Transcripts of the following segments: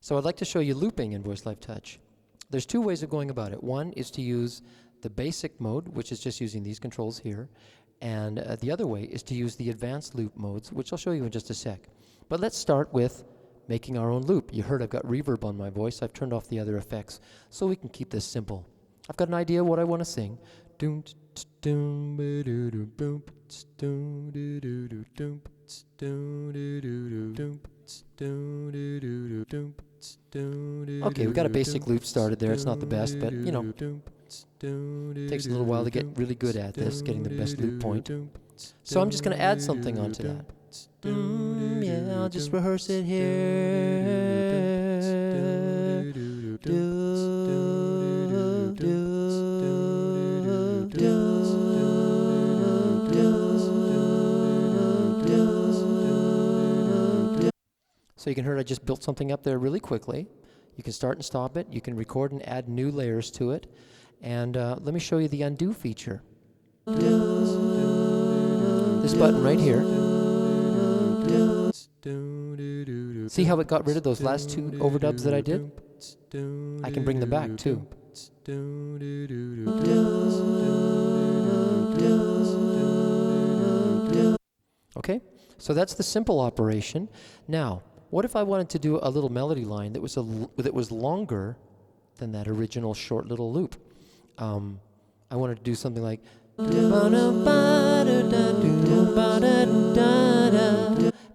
So I'd like to show you looping in VoiceLive Touch. There's two ways of going about it. One is to use the basic mode, which is just using these controls here. And the other way is to use the advanced loop modes, which I'll show you in just a sec. But let's start with making our own loop. You heard I've got reverb on my voice. I've turned off the other effects so we can keep this simple. I've got an idea of what I want to sing. Okay, we got a basic loop started there. It's not the best, but you know, takes a little while to get really good at this, getting the best loop point. So I'm just going to add something onto that. Yeah, I'll just rehearse it here. So you can hear I just built something up there really quickly. You can start and stop it. You can record and add new layers to it. And let me show you the undo feature. This button right here. See how it got rid of those last two overdubs that I did? I can bring them back too. Okay, so that's the simple operation. Now, what if I wanted to do a little melody line that was longer than that original short little loop? I wanted to do something like. If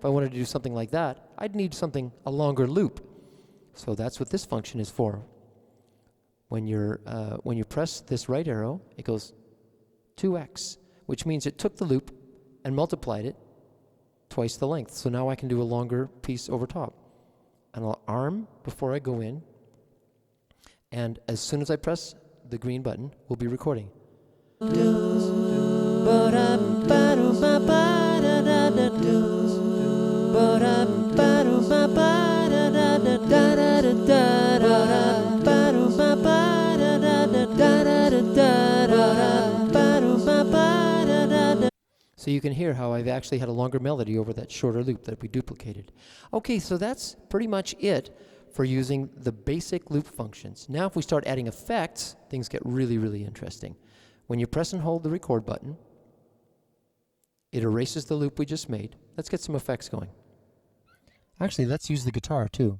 I wanted to do something like that, I'd need a longer loop. So that's what this function is for. When you press this right arrow, it goes 2x, which means it took the loop and multiplied it twice the length. So now I can do a longer piece over top. And I'll arm before I go in. And as soon as I press the green button, we'll be recording. So you can hear how I've actually had a longer melody over that shorter loop that we duplicated. Okay, so that's pretty much it for using the basic loop functions. Now if we start adding effects, things get really, really interesting. When you press and hold the record button, it erases the loop we just made. Let's get some effects going. Actually, let's use the guitar too.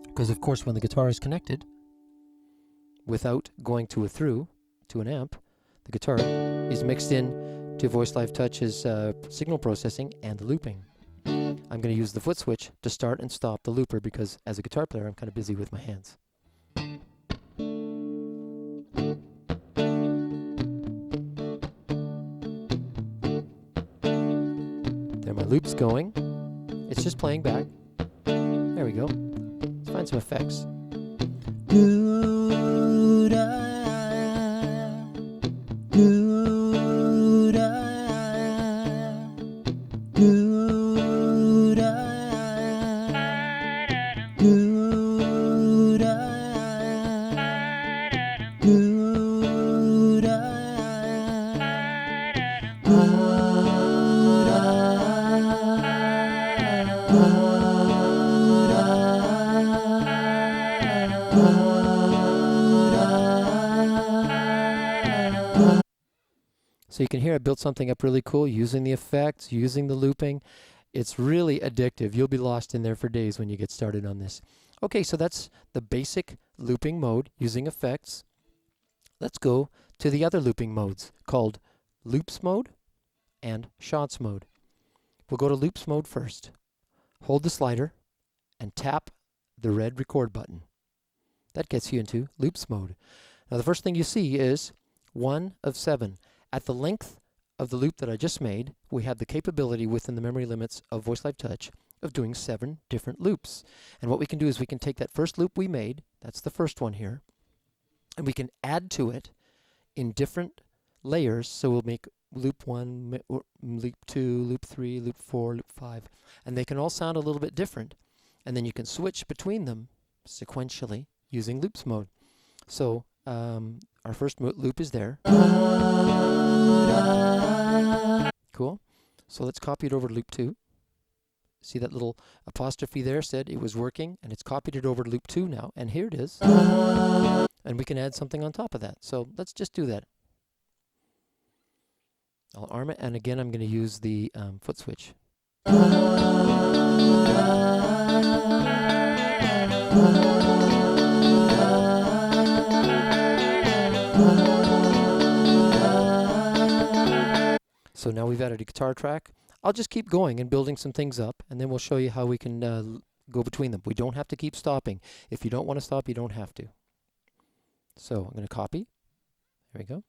Because of course when the guitar is connected, without going to an amp, the guitar is mixed in to VoiceLive Touch's signal processing and looping. I'm going to use the foot switch to start and stop the looper because as a guitar player I'm kind of busy with my hands. There my loop's going. It's just playing back. There we go. Let's find some effects. So you can hear I built something up really cool using the effects, using the looping. It's really addictive. You'll be lost in there for days when you get started on this. Okay, so that's the basic looping mode using effects. Let's go to the other looping modes called loops mode and shots mode. We'll go to loops mode first. Hold the slider and tap the red record button. That gets you into loops mode. Now the first thing you see is 1 of 7. At the length of the loop that I just made, we have the capability within the memory limits of VoiceLive Touch of doing 7 different loops. And what we can do is we can take that first loop we made, that's the first one here, and we can add to it in different layers. So we'll make loop 1, loop 2, loop 3, loop 4, loop 5, and they can all sound a little bit different. And then you can switch between them sequentially using loops mode. So our first loop is there. Cool. So let's copy it over to loop 2. See that little apostrophe there said it was working, and it's copied it over to loop 2 now, and here it is. And we can add something on top of that. So let's just do that. I'll arm it, and again I'm going to use the foot switch. So now we've added a guitar track. I'll just keep going and building some things up, and then we'll show you how we can go between them. We don't have to keep stopping. If you don't want to stop, you don't have to. So I'm going to copy. There we go.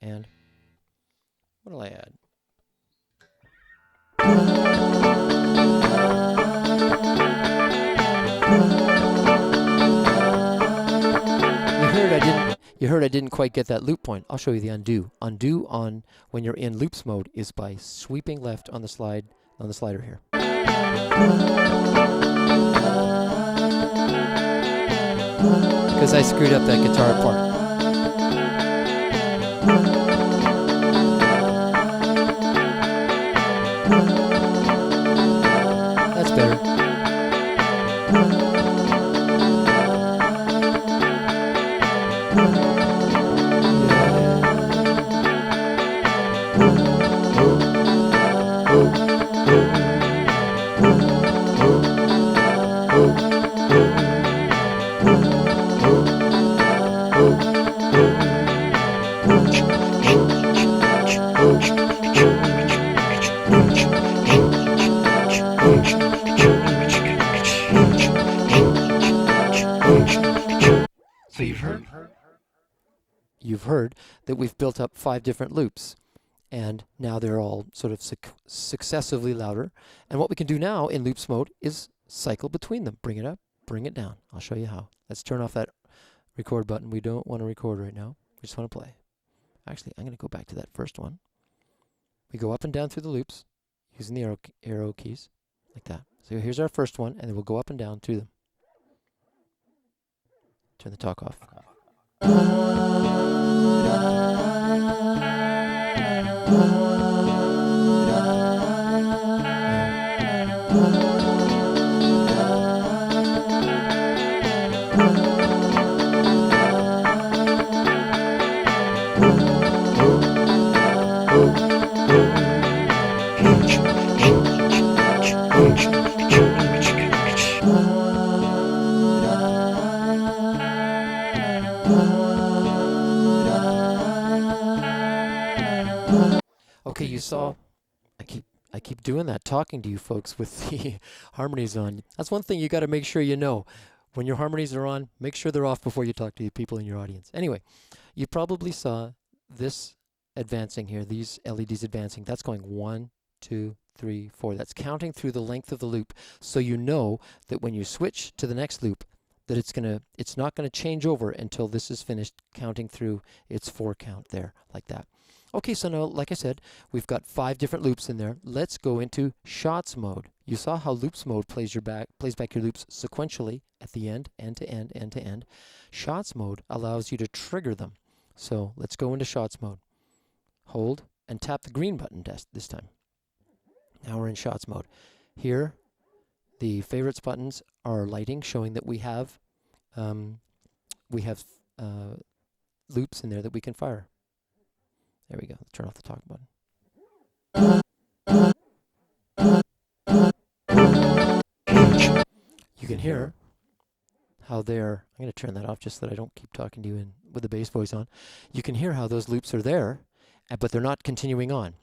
And what will I add? You heard I didn't quite get that loop point. I'll show you the undo. Undo on when you're in loops mode is by sweeping left on the slider here. Because I screwed up that guitar part. That's better. So you've heard that we've built up 5 different loops, and now they're all sort of successively louder. And what we can do now in loops mode is cycle between them. Bring it up, bring it down. I'll show you how. Let's turn off that record button. We don't want to record right now. We just want to play. Actually, I'm going to go back to that first one. We go up and down through the loops using the arrow keys like that. So here's our first one, and then we'll go up and down through them. Turn the talk off. Okay, you saw, I keep doing that, talking to you folks with the harmonies on. That's one thing you got to make sure you know. When your harmonies are on, make sure they're off before you talk to the people in your audience. Anyway, you probably saw this advancing here, these LEDs advancing. That's going 1, 2, 3, 4. That's counting through the length of the loop, so you know that when you switch to the next loop, that it's not gonna change over until this is finished counting through its 4 count there, like that. Okay, so now, like I said, we've got 5 different loops in there. Let's go into shots mode. You saw how loops mode plays back your loops sequentially at the end to end, end to end. Shots mode allows you to trigger them. So let's go into shots mode. Hold and tap the green button this time. Now we're in shots mode. Here, the favorites buttons are lighting, showing that we have loops in there that we can fire. There we go. Let's turn off the talk button. You can hear how they're, I'm going to turn that off just so that I don't keep talking to you with the bass voice on. You can hear how those loops are there, but they're not continuing on.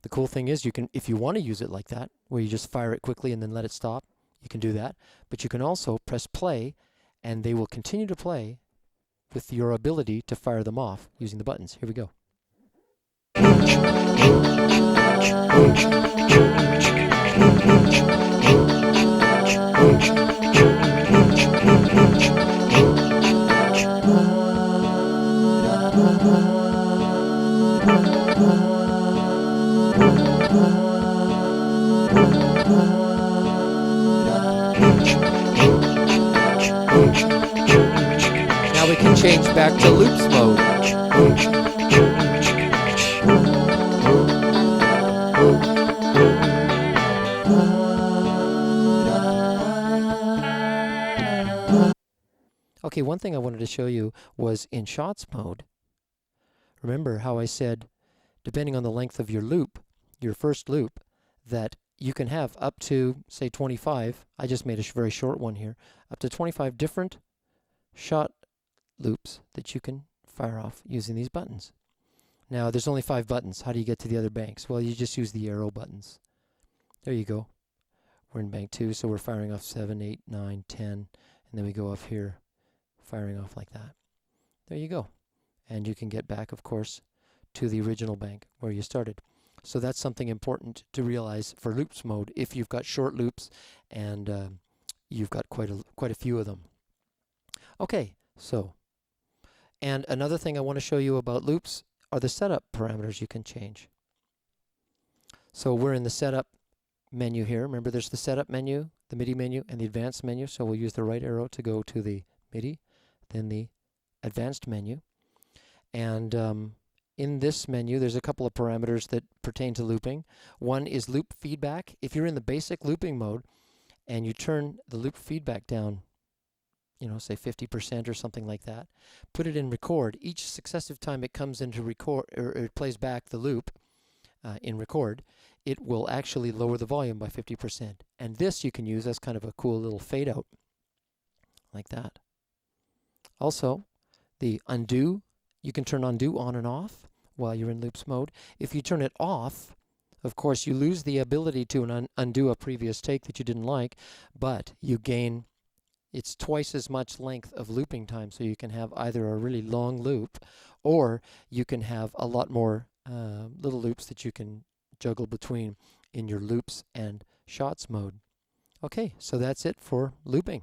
The cool thing is, you can, if you want to use it like that, where you just fire it quickly and then let it stop, you can do that. But you can also press play, and they will continue to play with your ability to fire them off using the buttons. Here we go. Now we can change back to loops mode. Okay, one thing I wanted to show you was in shots mode. Remember how I said, depending on the length of your loop, your first loop, that you can have up to, say, 25, I just made a very short one here, up to 25 different shot loops that you can fire off using these buttons. Now, there's only 5 buttons. How do you get to the other banks? Well, you just use the arrow buttons. There you go. We're in bank 2, so we're firing off 7, 8, 9, 10, and then we go off here, firing off like that. There you go. And you can get back, of course, to the original bank where you started. So that's something important to realize for loops mode if you've got short loops and you've got quite a few of them. Okay, so, and another thing I want to show you about loops are the setup parameters you can change. So we're in the setup menu here. Remember, there's the setup menu, the MIDI menu, and the advanced menu. So we'll use the right arrow to go to the MIDI, then the advanced menu. And in this menu, there's a couple of parameters that pertain to looping. One is loop feedback. If you're in the basic looping mode and you turn the loop feedback down, you know, say 50% or something like that, put it in record. Each successive time it comes into record, or it plays back the loop in record, it will actually lower the volume by 50%. And this you can use as kind of a cool little fade out, like that. Also, the undo, you can turn undo on and off while you're in loops mode. If you turn it off, of course, you lose the ability to undo a previous take that you didn't like, but you gain, it's twice as much length of looping time, so you can have either a really long loop or you can have a lot more little loops that you can juggle between in your loops and shots mode. Okay, so that's it for looping.